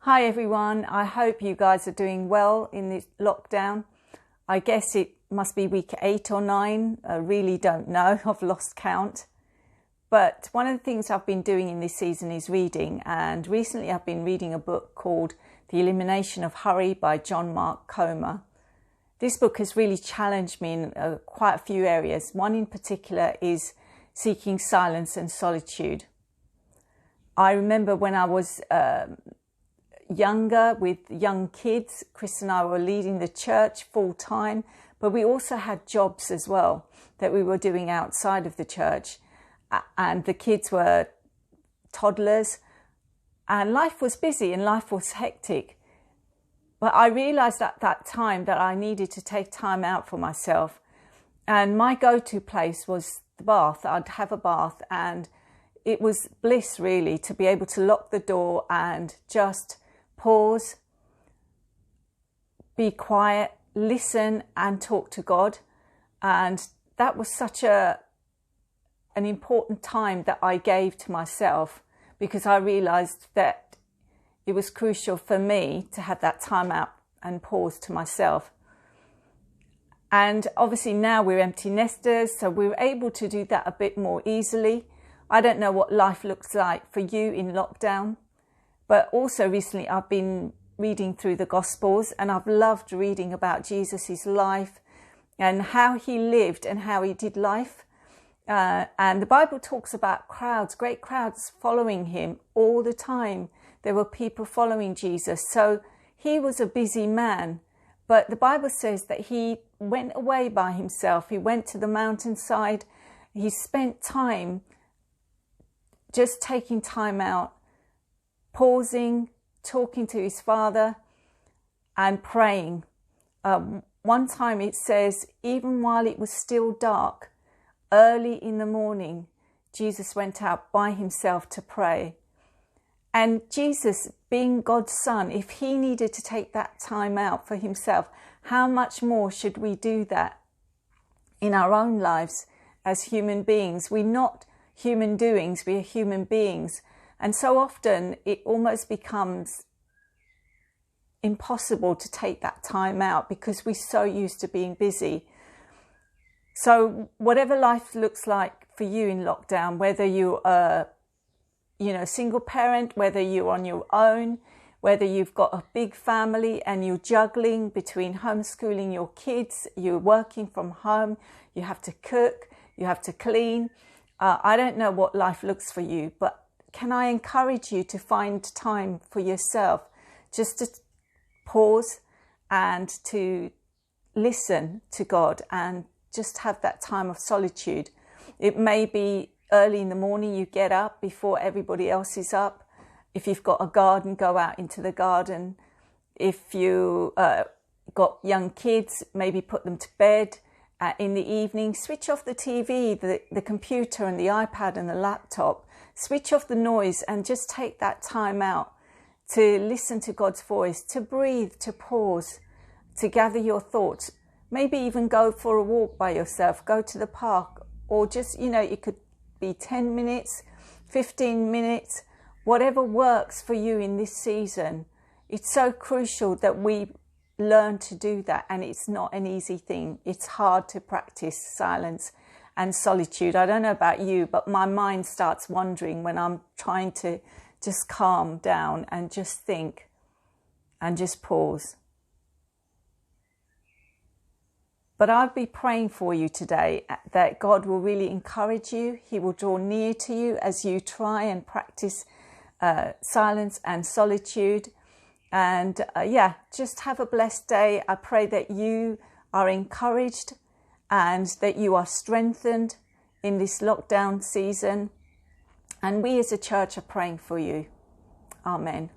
Hi everyone, I hope you guys are doing well in this lockdown. I guess it must be week 8 or 9, I really don't know, I've lost count. But one of the things I've been doing in this season is reading, and recently I've been reading a book called The Elimination of Hurry by John Mark Comer. This book has really challenged me in quite a few areas. One in particular is seeking silence and solitude. I remember when I was younger with young kids, Chris and I were leading the church full time, but we also had jobs as well that we were doing outside of the church, and the kids were toddlers, and life was busy and life was hectic. But I realized at that time that I needed to take time out for myself, and my go-to place was the bath. I'd have a bath, and it was bliss really to be able to lock the door and just pause, be quiet, listen and talk to God. And that was such an important time that I gave to myself, because I realized that it was crucial for me to have that time out and pause to myself. And obviously now we're empty nesters, so we're able to do that a bit more easily. I don't know what life looks like for you in lockdown. But also recently I've been reading through the Gospels, and I've loved reading about Jesus' life and how he lived and how he did life. And the Bible talks about crowds, great crowds following him all the time. There were people following Jesus. So he was a busy man. But the Bible says that he went away by himself. He went to the mountainside. He spent time just taking time out, pausing, talking to his Father and praying. One time it says, even while it was still dark, early in the morning, Jesus went out by himself to pray. And Jesus, being God's Son, if he needed to take that time out for himself, how much more should we do that in our own lives as human beings? We're not human doings, we are human beings. And so often it almost becomes impossible to take that time out because we're so used to being busy. So whatever life looks like for you in lockdown, whether you're a single parent, whether you're on your own, whether you've got a big family and you're juggling between homeschooling your kids, you're working from home, you have to cook, you have to clean. I don't know what life looks for you, but can I encourage you to find time for yourself, just to pause and to listen to God and just have that time of solitude. It may be early in the morning, you get up before everybody else is up. If you've got a garden, go out into the garden. If you got young kids, maybe put them to bed. In the evening, switch off the TV, the computer and the iPad and the laptop. Switch off the noise and just take that time out to listen to God's voice, to breathe, to pause, to gather your thoughts. Maybe even go for a walk by yourself, go to the park, or just, it could be 10 minutes, 15 minutes, whatever works for you in this season. It's so crucial that we learn to do that, and it's not an easy thing. It's hard to practice silence and solitude. I don't know about you, but my mind starts wandering when I'm trying to just calm down and just think and just pause. But I'll be praying for you today that God will really encourage you. He will draw near to you as you try and practice silence and solitude. And just have a blessed day. I pray that you are encouraged and that you are strengthened in this lockdown season. And we as a church are praying for you. Amen.